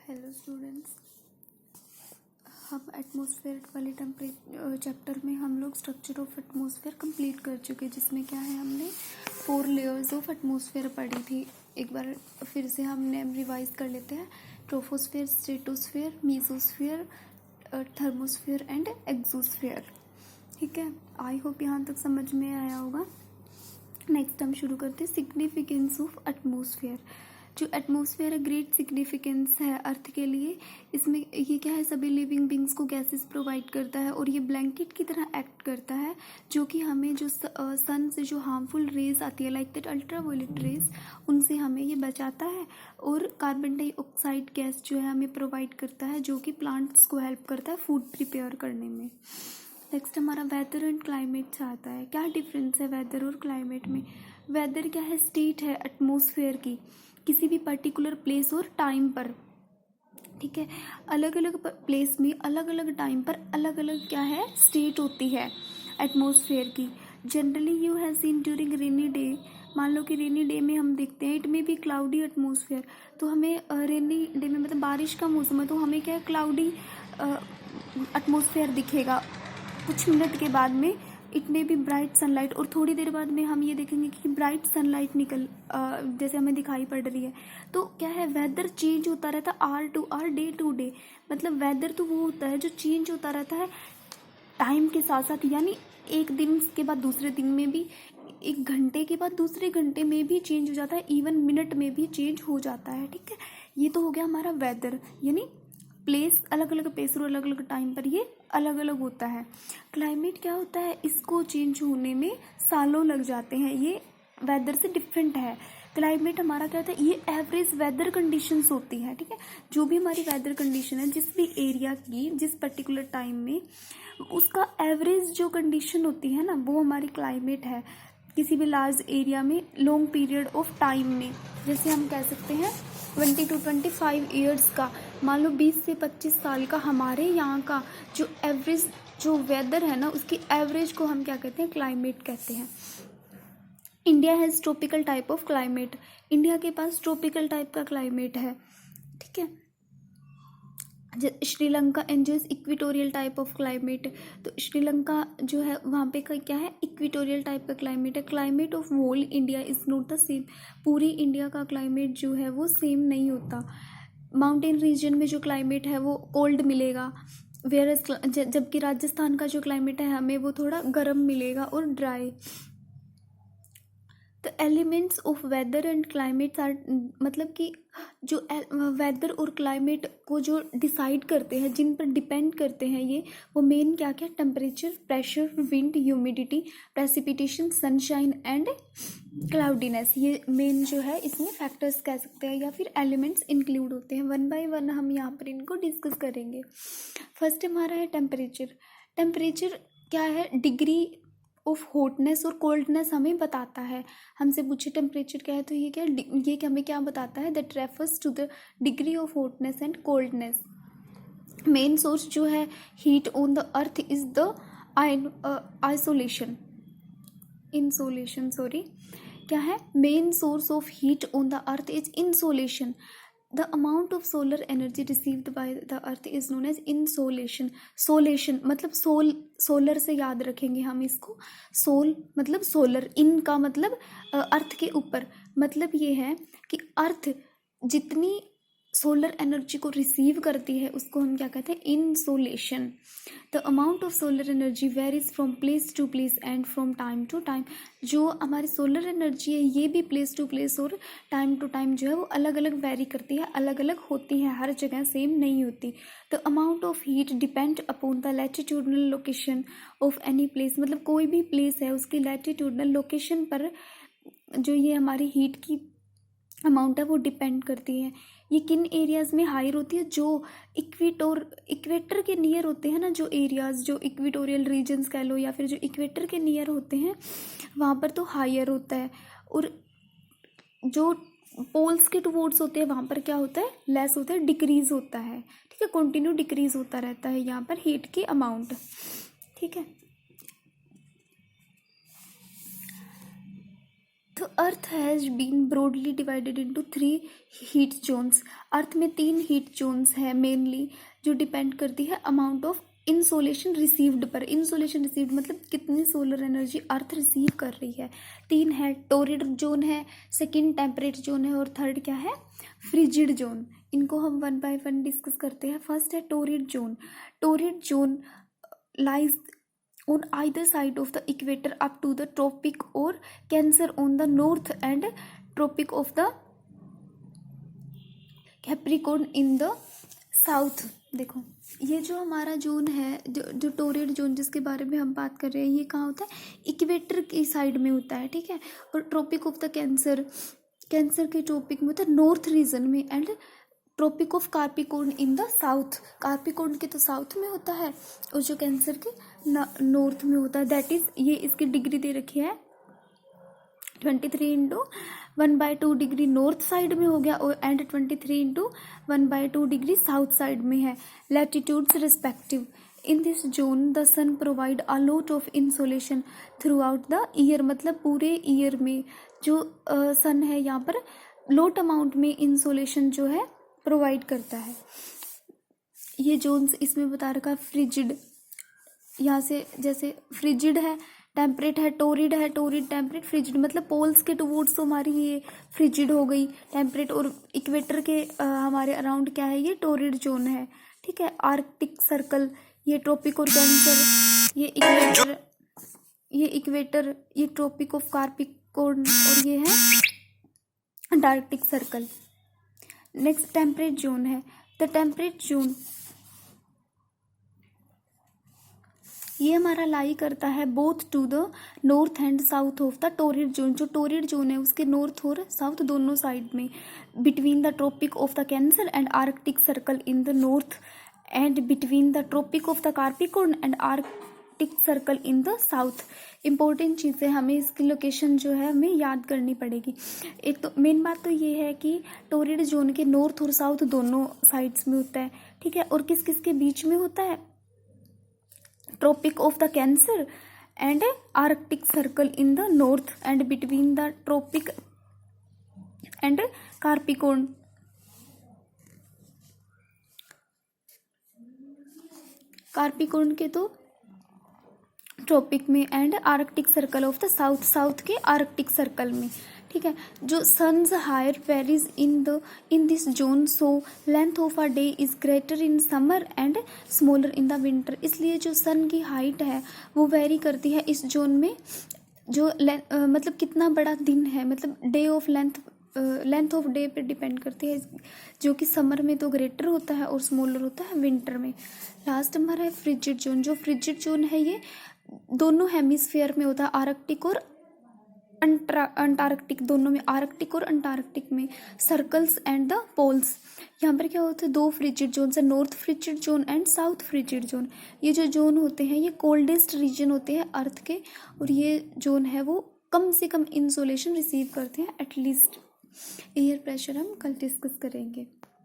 Hello students, हम atmosphere वाले chapter में हम लोग स्ट्रक्चर ऑफ एटमॉस्फेयर कंप्लीट कर चुके, जिसमें क्या है हमने 4 लेयर्स ऑफ एटमॉस्फेयर पढ़ी थी। एक बार फिर से हम नेम रिवाइज कर लेते हैं। Troposphere, stratosphere, mesosphere, thermosphere and exosphere. ठीक है, आई होप यहाँ तक समझ में आया होगा। नेक्स्ट हम शुरू करते हैं सिग्निफिकेंस ऑफ एटमॉस्फेयर। जो एटमॉस्फेयर ग्रेट सिग्निफिकेंस है अर्थ के लिए। इसमें ये क्या है, सभी लिविंग बींग्स को गैसेस प्रोवाइड करता है और ये ब्लैंकेट की तरह एक्ट करता है, जो कि हमें जो सन से जो हार्मफुल रेज आती है लाइक दैट अल्ट्रावायलेट रेज, उनसे हमें ये बचाता है। और कार्बन डाइऑक्साइड गैस जो है हमें प्रोवाइड करता है, जो कि प्लांट्स को हेल्प करता है फूड प्रिपेयर करने में। नेक्स्ट हमारा वेदर एंड क्लाइमेट आता है। क्या डिफरेंस है वेदर और क्लाइमेट में? वेदर क्या है, स्टेट है एटमॉस्फेयर की किसी भी पर्टिकुलर प्लेस और टाइम पर। ठीक है, अलग अलग प्लेस में अलग अलग टाइम पर अलग अलग क्या है, स्टेट होती है एटमॉस्फेयर की। Generally you have seen during rainy day, मान लो कि रेनी डे में हम देखते हैं इट में भी क्लाउडी एटमॉस्फेयर। तो हमें रेनी डे में मतलब बारिश का मौसम है तो हमें क्या है, क्लाउडी एटमॉस्फेयर दिखेगा। कुछ मिनट के बाद में इट में भी ब्राइट सनलाइट, और थोड़ी देर बाद में हम ये देखेंगे कि ब्राइट सनलाइट जैसे हमें दिखाई पड़ रही है। तो क्या है, वेदर चेंज होता रहता है hour to hour, day to day. मतलब वेदर तो वो होता है जो चेंज होता रहता है टाइम के साथ साथ, यानी एक दिन के बाद दूसरे दिन में भी, एक घंटे के बाद दूसरे घंटे में भी चेंज हो जाता है, इवन मिनट में भी चेंज हो जाता है। ठीक है, ये तो हो गया हमारा वेदर, यानी प्लेस अलग अलग प्लेस और अलग अलग टाइम पर ये अलग अलग होता है। क्लाइमेट क्या होता है, इसको चेंज होने में सालों लग जाते हैं, ये वेदर से डिफरेंट है। क्लाइमेट हमारा क्या होता है, ये एवरेज वेदर कंडीशंस होती है। ठीक है, जो भी हमारी वेदर कंडीशन है जिस भी एरिया की जिस पर्टिकुलर टाइम में, उसका एवरेज जो कंडीशन होती है ना, वो हमारी क्लाइमेट है। किसी भी लार्ज एरिया में लॉन्ग पीरियड ऑफ टाइम में, जैसे हम कह सकते हैं 20 to 25 ईयर्स का, मान लो 20 से 25 साल का हमारे यहाँ का जो एवरेज जो वेदर है ना, उसकी एवरेज को हम क्या कहते हैं, क्लाइमेट कहते हैं। India has tropical type of climate, India के पास ट्रॉपिकल टाइप का क्लाइमेट है। ठीक है, Sri Lanka enjoys equatorial type of climate. तो श्रीलंका जो है वहाँ पे का क्या है, इक्वेटोरियल टाइप का क्लाइमेट है। Climate of whole India is not the same, पूरी इंडिया का क्लाइमेट जो है वो सेम नहीं होता। माउंटेन रीजन में जो क्लाइमेट है वो कोल्ड मिलेगा, वेयर जबकि राजस्थान का जो क्लाइमेट है हमें वो थोड़ा गर्म मिलेगा और dry. The elements of weather and climates are, मतलब कि जो वेदर और क्लाइमेट को जो डिसाइड करते हैं, जिन पर डिपेंड करते हैं ये, वो मेन क्या क्या, temperature, pressure, wind, humidity, precipitation, sunshine and cloudiness, ये मेन जो है इसमें फैक्टर्स कह सकते हैं या फिर एलिमेंट्स इंक्लूड होते हैं। वन बाय वन हम यहाँ पर इनको डिस्कस करेंगे। फर्स्ट हमारा है टेम्परेचर। टेम्परेचर क्या है, डिग्री ऑफ हॉटनेस और कोल्डनेस हमें बताता है। हमसे पूछे टेम्परेचर क्या है तो ये क्या, ये हमें क्या बताता है, that refers to the degree of hotness and coldness. Main source जो है heat on the earth is the insolation sorry, क्या है, main source of heat on the earth is insolation. The amount of solar energy received by the earth is known as insolation. सोलेशन मतलब solar से याद रखेंगे हम इसको। Soul मतलब सोलर, इन का मतलब अर्थ के ऊपर, मतलब ये है कि अर्थ जितनी सोलर एनर्जी को रिसीव करती है उसको हम क्या कहते हैं, insolation. The amount of solar energy varies from place to place and from time to time. जो हमारी सोलर एनर्जी है ये भी प्लेस टू प्लेस और टाइम टू टाइम जो है वो अलग अलग वेरी करती है, अलग अलग होती है, हर जगह सेम नहीं होती। The amount of heat depend upon the latitudinal location of any place, मतलब कोई भी प्लेस है उसकी लैटिट्यूडनल लोकेशन पर जो ये हमारी हीट की अमाउंट है वो डिपेंड करती है। ये किन एरियाज़ में हायर होती है, जो इक्वेटर के नियर होते हैं ना, जो एरियाज़ जो इक्वेटोरियल रीजन्स कह लो या फिर जो इक्वेटर के नियर होते हैं वहाँ पर तो हायर होता है, और जो पोल्स के टुवर्ड्स होते हैं वहाँ पर क्या होता है, लेस होता है, डिक्रीज होता है। ठीक है, कंटिन्यू डिक्रीज होता रहता है यहाँ पर हीट की अमाउंट। ठीक है, तो earth has been broadly divided into 3 heat zones. Earth में 3 हीट जोन्स हैं मेनली, जो डिपेंड करती है अमाउंट ऑफ इंसोलेशन रिसीव्ड पर। इंसोलेशन रिसीव्ड मतलब कितनी सोलर एनर्जी अर्थ रिसीव कर रही है। 3 है, टोरिड जोन है, सेकंड टेम्परेट जोन है, और थर्ड क्या है, फ्रिजिड जोन। इनको हम 1 बाय 1 डिस्कस करते हैं। फर्स्ट है torrid zone. Torrid zone lies on either side of the equator up to the tropic or Cancer on the north and tropic of the Capricorn in the south। देखो ये जो हमारा zone है, जो torrid zone जिसके बारे में हम बात कर रहे हैं, ये कहाँ होता है, इक्वेटर की साइड में होता है, ठीक है। और tropic of the Cancer, Cancer के ट्रॉपिक में होता है नॉर्थ रीजन में, and tropic of Capricorn in the south. Capricorn के तो साउथ में होता है, और जो कैंसर के नॉर्थ में होता है। दैट इज, ये इसकी डिग्री दे रखी है 23 इंटू 1/2 डिग्री नॉर्थ साइड में हो गया, और and 23 into 1/2 degree south side में है, latitudes respective. In this zone the sun provide a lot of insolation throughout the year. मतलब पूरे ईयर में जो सन है यहाँ पर लॉट अमाउंट में इंसोलेशन जो है प्रोवाइड करता है। ये जोन्स इसमें बता रखा है फ्रिजिड, यहाँ से जैसे फ्रिजिड है, टेम्परेट है, टोरिड है, टोरिड टेम्परेट फ्रिजिड, मतलब पोल्स के टुवर्ड्स तो हमारी ये फ्रिजिड हो गई टेम्परेट, और इक्वेटर के हमारे अराउंड क्या है, ये टोरिड जोन है, ठीक है। आर्कटिक सर्कल, ये ट्रॉपिक और कैंसर, ये इक्वेटर, ये ट्रॉपिक ऑफ कार्पिकॉर्न, और ये है Antarctic circle. Next temperate zone है। द टेम्परेट जोन ये हमारा लाई करता है both to the north and south of the torrid zone. जो टोरिड जोन है उसके नॉर्थ और साउथ दोनों साइड में, between the tropic of the Cancer and Arctic circle in the north, and between the tropic of the Capricorn and Arctic circle in the south. Important चीज़ें हमें इसकी location जो है हमें याद करनी पड़ेगी। एक तो मेन बात तो ये है कि टोरिड जोन के नॉर्थ और साउथ दोनों साइड्स में होता है, ठीक है। और किस किस के बीच में होता है, tropic of the Cancer and Arctic circle in the north, and between the tropic and Capricorn. Capricorn के तो ट्रॉपिक में, and Arctic circle of the south, south के आर्कटिक सर्कल में, ठीक है। जो sun's higher varies in this zone, so length of a day is greater in summer and smaller in the winter. इसलिए जो सन की हाइट है वो वेरी करती है इस जोन में, जो मतलब कितना बड़ा दिन है, मतलब day of length of day पे डिपेंड करती है, जो कि समर में तो ग्रेटर होता है और स्मॉलर होता है विंटर में। लास्ट हमारा है फ्रिजिड जोन। जो फ्रिजिड जोन है ये दोनों हेमिस्फीयर में होता है, आर्कटिक और अंटार्कटिक दोनों में, आर्कटिक और अंटार्कटिक में, सर्कल्स एंड द पोल्स। यहाँ पर क्या होता है, 2 फ्रिजिड जोन है, north frigid zone and south frigid zone. ये जो जोन होते हैं ये कोल्डेस्ट रीजन होते हैं अर्थ के, और ये जोन है वो कम से कम इंसोलेशन रिसीव करते हैं एटलीस्ट। एयर प्रेशर हम कल डिस्कस करेंगे।